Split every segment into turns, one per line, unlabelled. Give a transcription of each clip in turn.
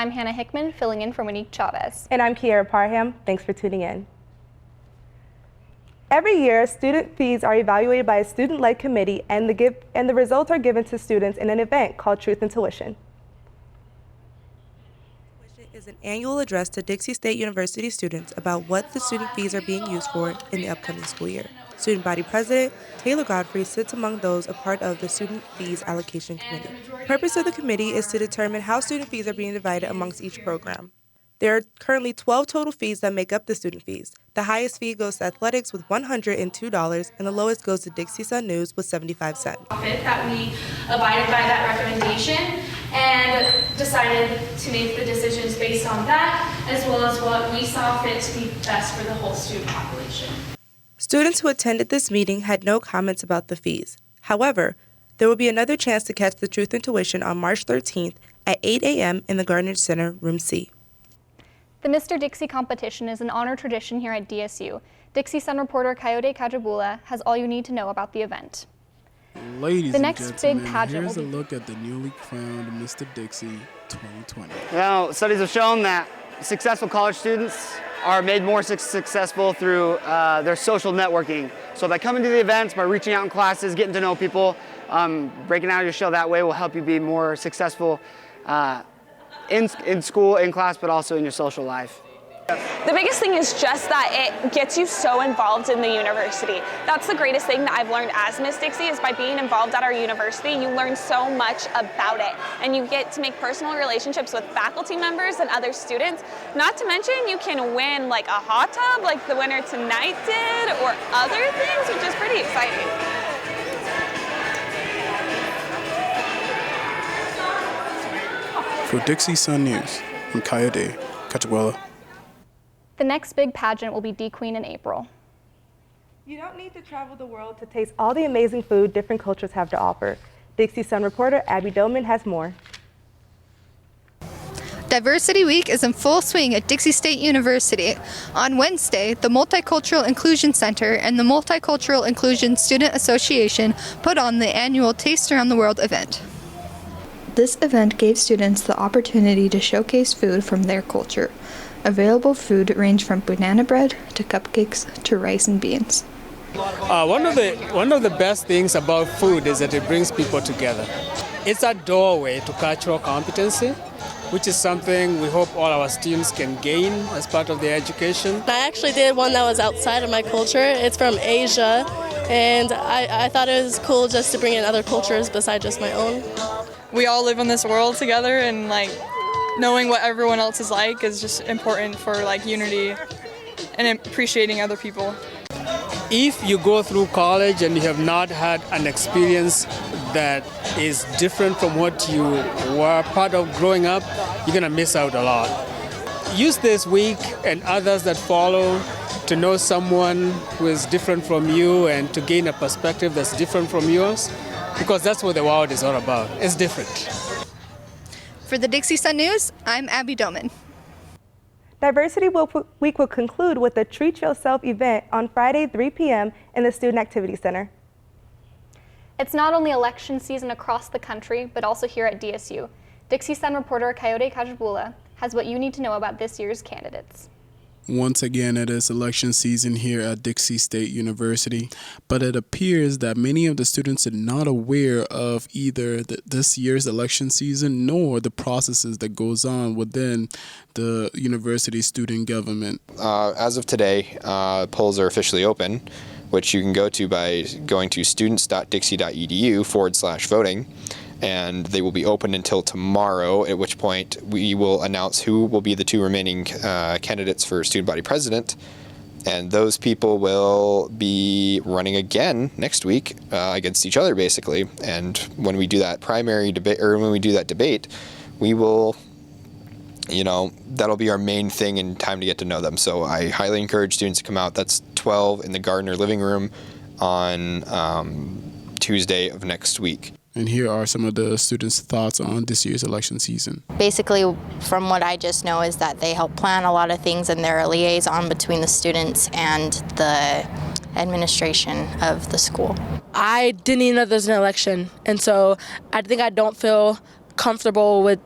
I'm Hannah Hickman, filling in for Monique Chavez.
And I'm Kiara Parham. Thanks for tuning in. Every year, student fees are evaluated by a student-led committee, and the results are given to students in an event called Truth in Tuition. Tuition is an annual address to Dixie State University students about what the student fees are being used for in the upcoming school year. Student Body President Taylor Godfrey sits among those a part of the Student Fees Allocation Committee. The purpose of the committee is to determine how student fees are being divided amongst each program. There are currently 12 total fees that make up the student fees. The highest fee goes to athletics with $102, and the lowest goes to Dixie Sun News with 75 cents.
That we abided by that recommendation and decided to make the decisions based on that, as well as what we saw fit to be best for the whole student population.
Students who attended this meeting had no comments about the fees. However, there will be another chance to catch the Truth in Tuition on March 13th at 8 a.m. in the Gardner Center, Room C.
The Mr. Dixie competition is an honor tradition here at DSU. Dixie Sun reporter Coyote Cajabula has all you need to know about the event.
Ladies
the
and
next
gentlemen,
big pageant
here's a look at the newly crowned Mr. Dixie 2020.
Now, studies have shown that successful college students are made more successful through their social networking. So by coming to the events, by reaching out in classes, getting to know people, breaking out your shell that way will help you be more successful in school, in class, but also in your social life.
The biggest thing is just that it gets you so involved in the university. That's the greatest thing that I've learned as Miss Dixie is by being involved at our university, you learn so much about it. And you get to make personal relationships with faculty members and other students. Not to mention you can win like a hot tub like the winner tonight did or other things, which is pretty exciting.
For Dixie Sun News, I'm Coyote Cajabula.
The next big pageant will be D-Queen in April.
You don't need to travel the world to taste all the amazing food different cultures have to offer. Dixie Sun reporter Abby Doman has more.
Diversity Week is in full swing at Dixie State University. On Wednesday, the Multicultural Inclusion Center and the Multicultural Inclusion Student Association put on the annual Taste Around the World event. This event gave students the opportunity to showcase food from their culture. Available food ranged from banana bread to cupcakes to rice and beans.
One of the best things about food is that it brings people together. It's a doorway to cultural competency, which is something we hope all our students can gain as part of their education.
I actually did one that was outside of my culture. It's from Asia, and I thought it was cool just to bring in other cultures besides just my own.
We all live in this world together, and knowing what everyone else is like is just important for unity and appreciating other people.
If you go through college and you have not had an experience that is different from what you were part of growing up, you're gonna miss out a lot. Use this week and others that follow to know someone who is different from you and to gain a perspective that's different from yours, because that's what the world is all about. It's different.
For the Dixie Sun News, I'm Abby Doman.
Diversity Week will conclude with a Treat Yourself event on Friday, 3 p.m. in the Student Activity Center.
It's not only election season across the country, but also here at DSU. Dixie Sun reporter Coyote Cajabula has what you need to know about this year's candidates.
Once again, it is election season here at Dixie State University, but it appears that many of the students are not aware of either this year's election season nor the processes that goes on within the university student government.
As of today, polls are officially open, which you can go to by going to students.dixie.edu/voting. And they will be open until tomorrow, at which point we will announce who will be the two remaining candidates for student body president. And those people will be running again next week against each other, basically. And when we do that primary debate, or when we do that debate, we will, that'll be our main thing in time to get to know them. So I highly encourage students to come out. That's 12 in the Gardner living room on Tuesday of next week.
And here are some of the students' thoughts on this year's election season.
Basically, from what I just know, is that they help plan a lot of things and they're a liaison between the students and the administration of the school.
I didn't even know there's an election, and so I think I don't feel comfortable with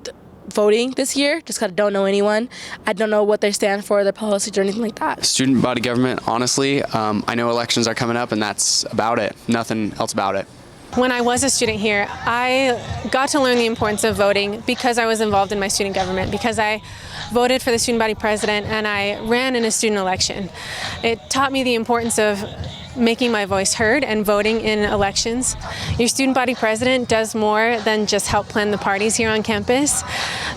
voting this year, just because I don't know anyone. I don't know what they stand for, their policies, or anything like that.
Student body government, honestly, I know elections are coming up, and that's about it. Nothing else about it.
When I was a student here, I got to learn the importance of voting because I was involved in my student government, because I voted for the student body president and I ran in a student election. It taught me the importance of making my voice heard and voting in elections. Your student body president does more than just help plan the parties here on campus.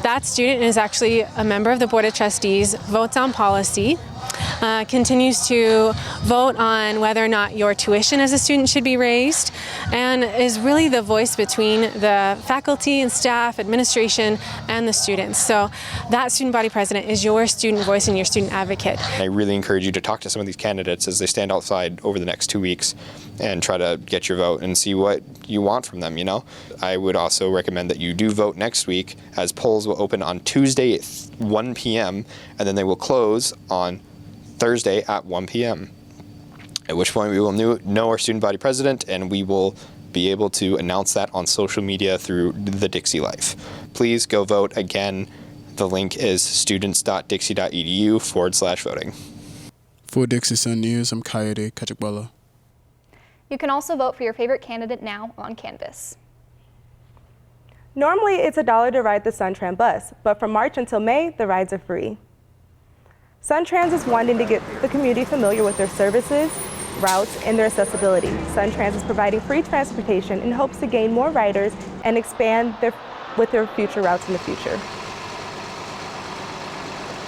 That student is actually a member of the Board of Trustees, votes on policy, continues to vote on whether or not your tuition as a student should be raised, and is really the voice between the faculty and staff, administration, and the students. So that student body president is your student voice and your student advocate.
I really encourage you to talk to some of these candidates as they stand outside over the next 2 weeks and try to get your vote and see what you want from them, you know. I would also recommend that you do vote next week, as polls will open on Tuesday at 1 p.m. and then they will close on Thursday at 1 p.m. At which point we will know our student body president, and we will be able to announce that on social media through the Dixie Life. Please go vote. Again, the link is students.dixie.edu/voting.
For Dixie Sun News, I'm Coyote Kachikbala.
You can also vote for your favorite candidate now on Canvas.
Normally, it's $1 to ride the SunTran bus, but from March until May, the rides are free. SunTrans is wanting to get the community familiar with their services, routes, and their accessibility. SunTrans is providing free transportation in hopes to gain more riders and expand with their future routes in the future.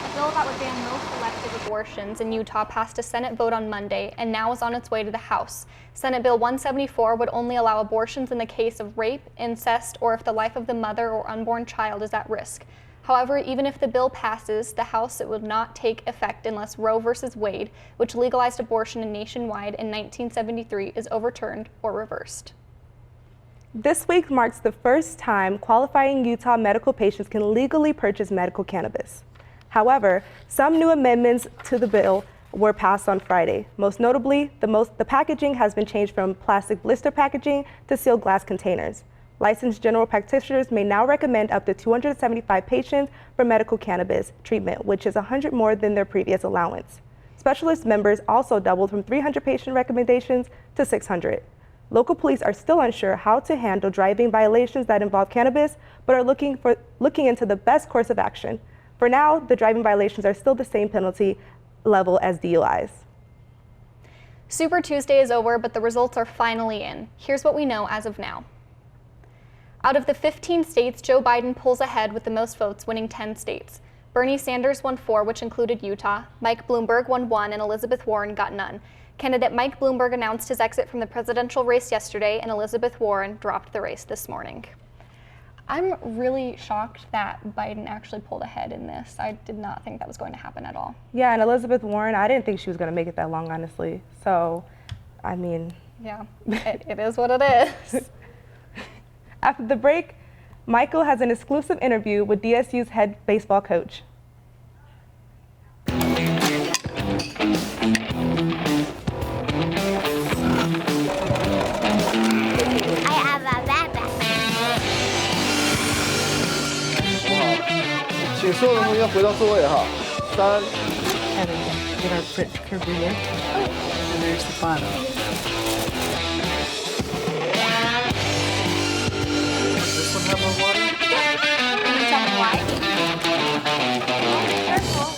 A bill that would ban most elective abortions in Utah passed a Senate vote on Monday and now is on its way to the House. Senate Bill 174 would only allow abortions in the case of rape, incest, or if the life of the mother or unborn child is at risk. However, even if the bill passes the House, it would not take effect unless Roe v. Wade, which legalized abortion nationwide in 1973, is overturned or reversed.
This week marks the first time qualifying Utah medical patients can legally purchase medical cannabis. However, some new amendments to the bill were passed on Friday. Most notably, the packaging has been changed from plastic blister packaging to sealed glass containers. Licensed general practitioners may now recommend up to 275 patients for medical cannabis treatment, which is 100 more than their previous allowance. Specialist members also doubled from 300 patient recommendations to 600. Local police are still unsure how to handle driving violations that involve cannabis, but are looking into the best course of action. For now, the driving violations are still the same penalty level as DUIs.
Super Tuesday is over, but the results are finally in. Here's what we know as of now. Out of the 15 states, Joe Biden pulls ahead with the most votes, winning 10 states. Bernie Sanders won 4, which included Utah. Mike Bloomberg won 1, and Elizabeth Warren got none. Candidate Mike Bloomberg announced his exit from the presidential race yesterday, and Elizabeth Warren dropped the race this morning. I'm really shocked that Biden actually pulled ahead in this. I did not think that was going to happen at all.
Yeah, and Elizabeth Warren, I didn't think she was going to make it that long, honestly. So, I mean...
Yeah, it is what it is.
After the break, Michael has an exclusive interview with DSU's head baseball coach.
I have a backpack.
请所有的同学回到座位哈。3。
Get our print curve here. And there's the bottom.
This one have more water?
Can you tell me why? Careful.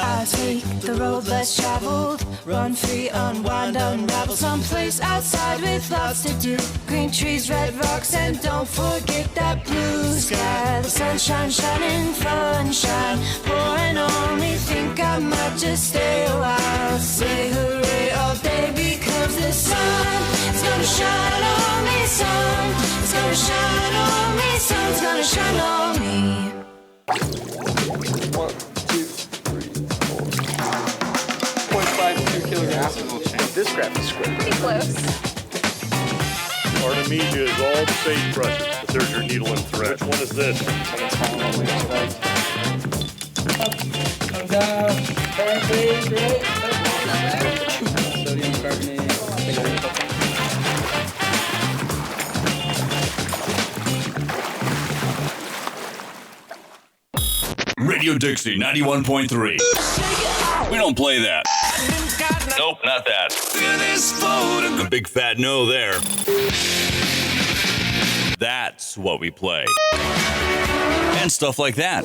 I take the road less traveled, run free, unwind, unravel someplace outside with lots to do. Green trees, red rocks, and don't forget that blue sky. The sunshine shining, sunshine pouring on me. Think I might just stay a while. Say hooray all day because the sun is gonna shine on me. Sun is gonna shine on me. Sun's gonna shine on me.
1, 2, 3, 4. 0.52 kilograms. This graph is square.
Pretty close.
Artemisia is all the sagebrushes, but there's your needle and thread. Which one is this?
Come down. Perfect, right? Sodium carbonate.
Dixie 91.3. We don't play that. Nope, not that. A big fat no there. That's what we play. And stuff like that.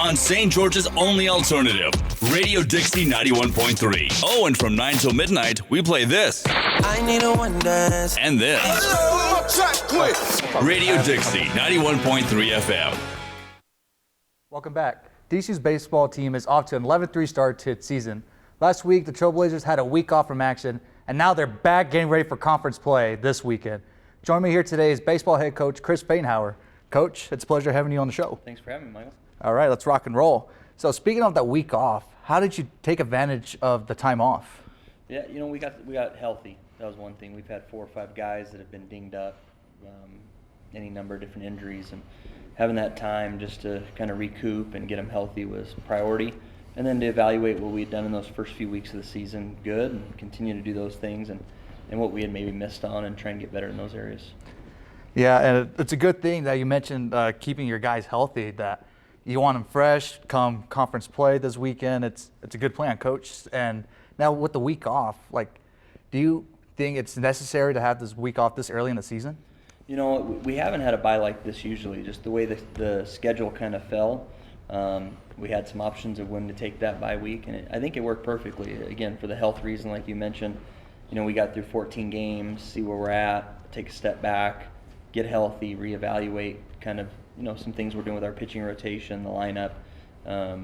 On St. George's only alternative, Radio Dixie 91.3. Oh, and from 9 till midnight, we play this. I need a one dance. And this. Radio Dixie 91.3 FM.
Welcome back. DC's baseball team is off to an 11-3 start to its season. Last week, the Trailblazers had a week off from action, and now they're back getting ready for conference play this weekend. Joining me here today is baseball head coach Chris Painhauer. Coach, it's a pleasure having you on the show.
Thanks for having me, Michael.
All right, let's rock and roll. So speaking of that week off, how did you take advantage of the time off?
Yeah, you know, we got healthy. That was one thing. We've had 4 or 5 guys that have been dinged up, any number of different injuries, and having that time just to kind of recoup and get them healthy was priority. And then to evaluate what we had done in those first few weeks of the season, good, and continue to do those things, and what we had maybe missed on, and try and get better in those areas.
Yeah, and it's a good thing that you mentioned keeping your guys healthy, that you want them fresh come conference play this weekend. It's a good plan, Coach. And now with the week off, do you think it's necessary to have this week off this early in the season?
You know, we haven't had a bye like this usually, just the way the schedule kind of fell. We had some options of when to take that bye week, and I think it worked perfectly. Again, for the health reason, like you mentioned, you know, we got through 14 games, see where we're at, take a step back, get healthy, reevaluate kind of, you know, some things we're doing with our pitching rotation, the lineup. I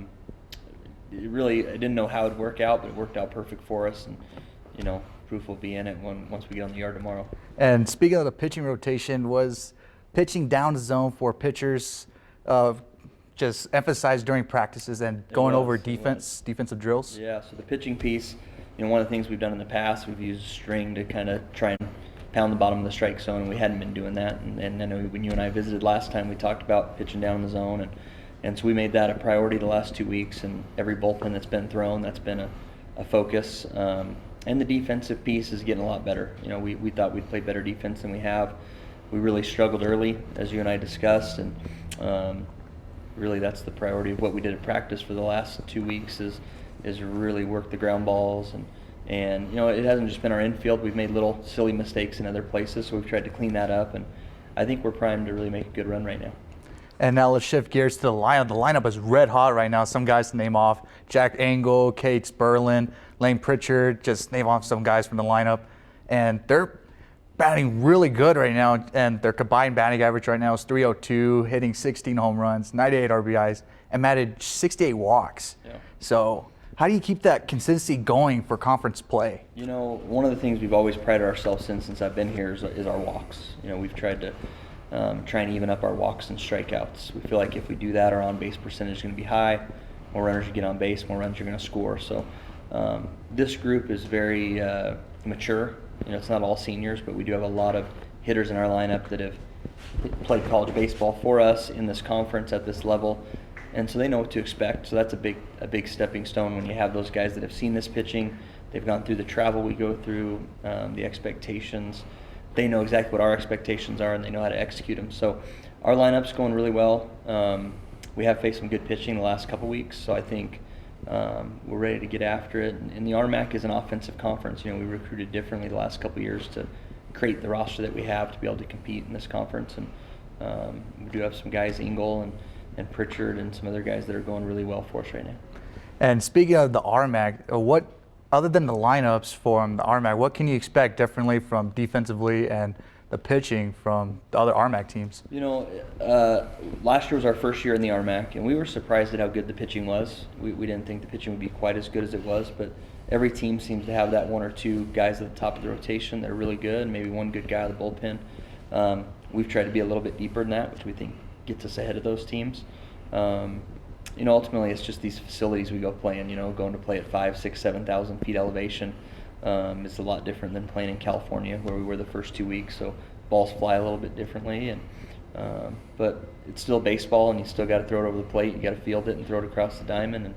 didn't know how it'd work out, but it worked out perfect for us, and, you know, proof will be in it once we get on the yard tomorrow.
And speaking of the pitching rotation, was pitching down the zone for pitchers just emphasized during practices and going over defensive drills?
Yeah, so the pitching piece, you know, one of the things we've done in the past, we've used string to kind of try and pound the bottom of the strike zone, and we hadn't been doing that. And I know when you and I visited last time, we talked about pitching down the zone, and so we made that a priority the last 2 weeks, and every bullpen that's been thrown, that's been a focus. And the defensive piece is getting a lot better. You know, we thought we'd play better defense than we have. We really struggled early, as you and I discussed, and really that's the priority of what we did at practice for the last 2 weeks is really work the ground balls, and you know, it hasn't just been our infield. We've made little silly mistakes in other places, so we've tried to clean that up, and I think we're primed to really make a good run right now.
And now let's shift gears to the lineup. The lineup is red hot right now. Some guys to name off: Jack Engel, Kate Sperlin, Lane Pritchard. Just name off some guys from the lineup, and they're batting really good right now. And their combined batting average right now is .302, hitting 16 home runs, 98 RBIs, and managed 68 walks.
Yeah.
So how do you keep that consistency going for conference play?
You know, one of the things we've always prided ourselves in since I've been here is our walks. You know, we've tried to try and even up our walks and strikeouts. We feel like if we do that, our on-base percentage is going to be high. More runners you get on base, more runs you're going to score. So this group is very mature. You know, it's not all seniors, but we do have a lot of hitters in our lineup that have played college baseball for us in this conference at this level, and so they know what to expect. So that's a big stepping stone when you have those guys that have seen this pitching. They've gone through the travel we go through, the expectations. They know exactly what our expectations are, and they know how to execute them. So our lineup's going really well. We have faced some good pitching the last couple weeks, so I think we're ready to get after it. And the RMAC is an offensive conference. You know, we recruited differently the last couple years to create the roster that we have to be able to compete in this conference. And we do have some guys, Engel and Pritchard, and some other guys that are going really well for us right now.
And speaking of the RMAC, what, other than the lineups from the RMAC, what can you expect differently from defensively and the pitching from the other RMAC teams?
You know, last year was our first year in the RMAC, and we were surprised at how good the pitching was. We didn't think the pitching would be quite as good as it was, but every team seems to have that 1 or 2 guys at the top of the rotation that are really good, and maybe 1 good guy out of the bullpen. We've tried to be a little bit deeper than that, which we think gets us ahead of those teams. You know, ultimately it's just these facilities we go play in. You know, going to play at 5,000, 6,000, 7,000 feet elevation is a lot different than playing in California, where we were the first 2 weeks. So balls fly a little bit differently, and but it's still baseball, and you still got to throw it over the plate. You got to field it and throw it across the diamond and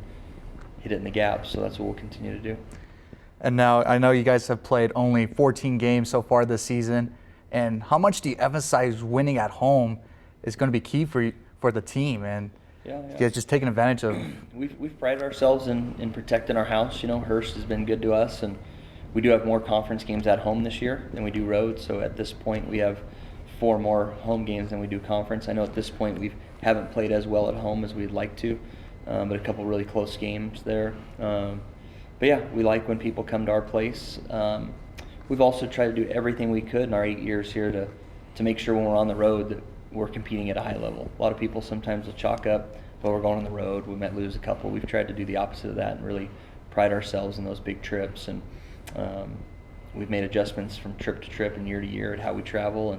hit it in the gap. So that's what we'll continue to do.
And now I know you guys have played only 14 games so far this season. And how much do you emphasize winning at home is going to be key for the team? And
Yeah.
You guys just taking advantage of.
We've prided ourselves in protecting our house. You know, Hearst has been good to us, and we do have more conference games at home this year than we do road. So at this point, we have 4 more home games than we do conference. I know at this point we haven't played as well at home as we'd like to, but a couple really close games there. But yeah, we like when people come to our place. We've also tried to do everything we could in our 8 years here to make sure when we're on the road that we're competing at a high level. A lot of people sometimes will chalk up, but we're going on the road, we might lose a couple. We've tried to do the opposite of that and really pride ourselves in those big trips. And we've made adjustments from trip to trip and year to year at how we travel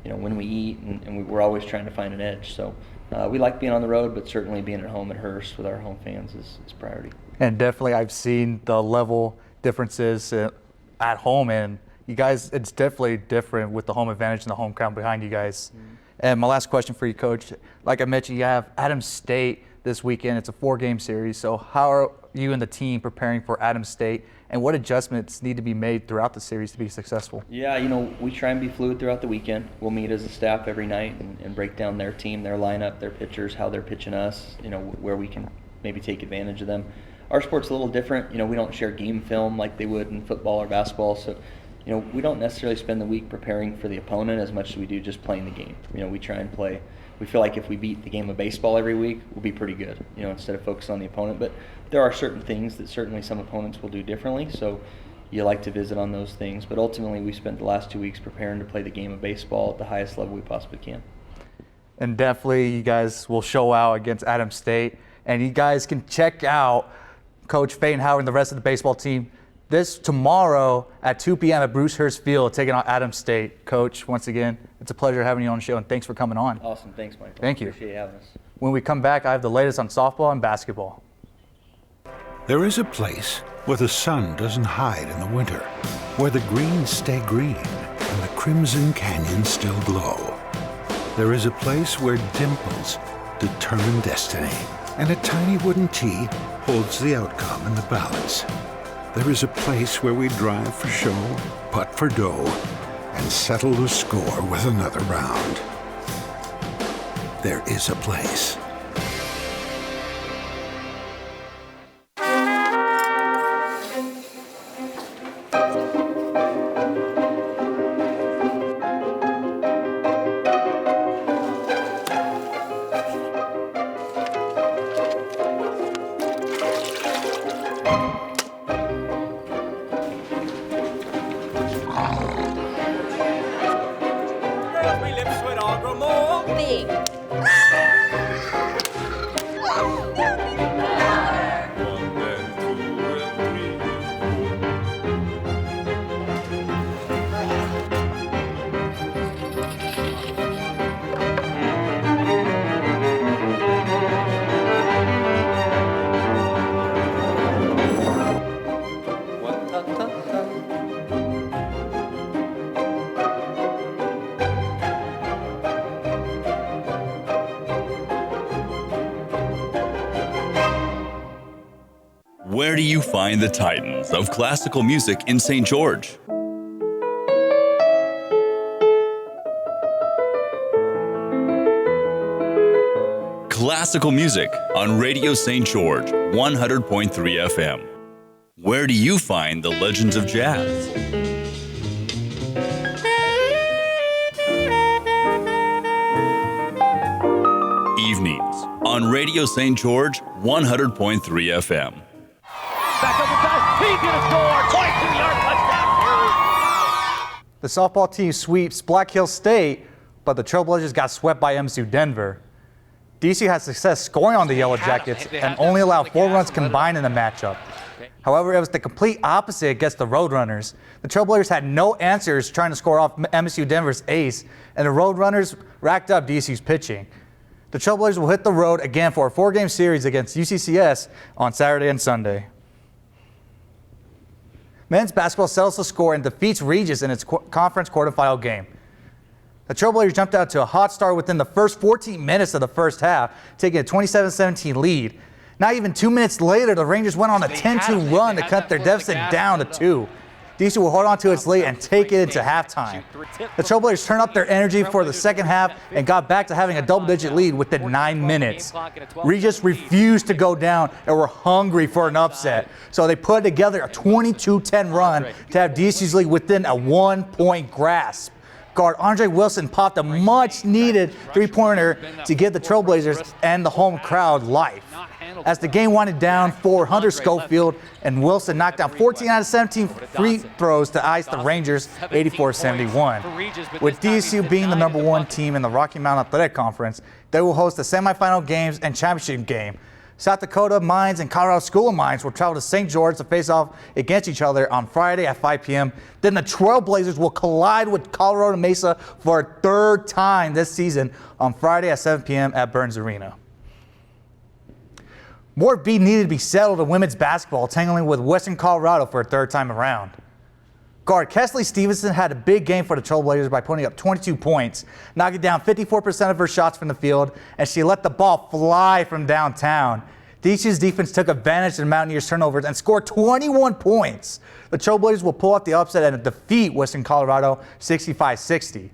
and when we eat, and we're always trying to find an edge. So we like being on the road, but certainly being at home at Hearst with our home fans is priority. And
definitely I've seen the level differences at home, and you guys, it's definitely different with the home advantage and the home crowd behind you guys. And my last question for you, Coach, like I mentioned, you have Adams State this weekend. It's a 4-game series. So how are you and the team preparing for Adams State, and what adjustments need to be made throughout the series to be successful? Yeah, we try and be fluid throughout the weekend. We'll meet as a staff every night and break down their team, their lineup, their pitchers, how they're pitching us, where we can maybe take advantage of them. Our sport's a little different. We don't share game film like they would in football or basketball. So, we don't necessarily spend the week preparing for the opponent as much as we do just playing the game. We try and play. We feel like if we beat the game of baseball every week, we'll be pretty good, instead of focusing on the opponent. But there are certain things that certainly some opponents will do differently, so you like to visit on those things. But ultimately, we spent the last 2 weeks preparing to play the game of baseball at the highest level we possibly can. And definitely, you guys will show out against Adams State, and you guys can check out Coach Peyton Howard and the rest of the baseball team this tomorrow at 2 p.m. at Bruce Hurst Field, taking on Adams State. Coach, once again, it's a pleasure having you on the show, and thanks for coming on. Awesome. Thanks, Michael. Thank you. Appreciate you having us. When we come back, I have the latest on softball and basketball.
There is a place where the sun doesn't hide in the winter, where the greens stay green and the crimson canyons still glow. There is a place where dimples determine destiny, and a tiny wooden tee holds the outcome in the balance. There is a place where we drive for show, putt for dough, and settle the score with another round. There is a place.
Where do you find the titans of classical music in St. George? Classical music on Radio St. George, 100.3 FM. Where do you find the legends of jazz? Evenings on Radio St. George, 100.3 FM.
Back up the pass. He's going to score. 22-yard touchdown.
The softball team sweeps Black Hill State, but the Trailblazers got swept by MSU Denver. DC had success scoring on the Yellow Jackets and only allowed 4 runs combined in the matchup. However, it was the complete opposite against the Roadrunners. The Trailblazers had no answers trying to score off MSU Denver's ace, and the Roadrunners racked up DC's pitching. The Trailblazers will hit the road again for a 4-game series against UCCS on Saturday and Sunday. Men's basketball settles the score and defeats Regis in its conference quarterfinal game. The Trailblazers jumped out to a hot start within the first 14 minutes of the first half, taking a 27-17 lead. Not even 2 minutes later, the Rangers went on a 10-2 run to cut their deficit down to 2. DC will hold on to its lead and take it into halftime. The Trailblazers turned up their energy for the second half and got back to having a double-digit lead within 9 minutes. Regis refused to go down and were hungry for an upset, so they put together a 22-10 run to have DC's lead within a 1-point grasp. Guard Andre Wilson popped a much-needed three-pointer to give the Trailblazers and the home crowd life. As the game winded down for Hunter Schofield, and Wilson knocked down 14 out of 17 free throws to ice the Rangers 84-71. With DSU being the #1 team in the Rocky Mountain Athletic Conference, they will host the semifinal games and championship game. South Dakota Mines and Colorado School of Mines will travel to St. George to face off against each other on Friday at 5 p.m. Then the Trailblazers will collide with Colorado Mesa for a third time this season on Friday at 7 p.m. at Burns Arena. More beat needed to be settled in women's basketball, tangling with Western Colorado for a third time around. Guard Kesley Stevenson had a big game for the Trailblazers by putting up 22 points, knocking down 54% of her shots from the field, and she let the ball fly from downtown. DC's defense took advantage of the Mountaineers' turnovers and scored 21 points. The Trailblazers will pull off the upset and defeat Western Colorado 65-60.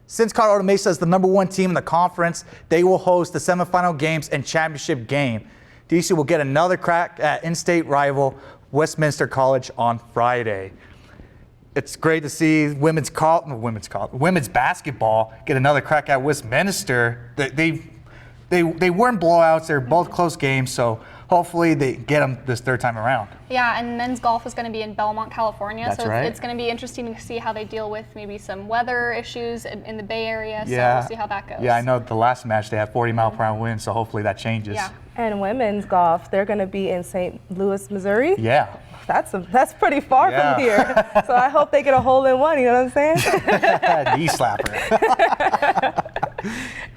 Since Colorado Mesa is the #1 team in the conference, they will host the semifinal games and championship game. DC will get another crack at in-state rival Westminster College on Friday. It's great to see women's basketball get another crack at Westminster. They weren't blowouts. They're both close games, so hopefully they get them this third time around.
Yeah, and men's golf is going to be in Belmont, California.
That's
so
right.
It's going to be interesting to see how they deal with maybe some weather issues in the Bay Area.
Yeah.
So we'll see how that goes.
Yeah, I know the last match they had 40-mile-per-hour winds, so hopefully that changes.
Yeah.
And women's golf, they're going to be in St. Louis, Missouri.
Yeah.
That's pretty far from here. So I hope they get a hole-in-one, you know what I'm saying?
Knee slapper.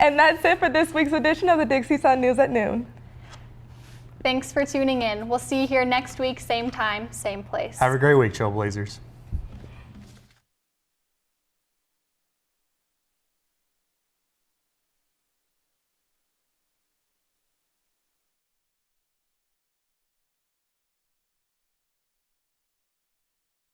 And that's it for this week's edition of the Dixie Sun News at Noon.
Thanks for tuning in. We'll see you here next week, same time, same place.
Have a great week, Trailblazers.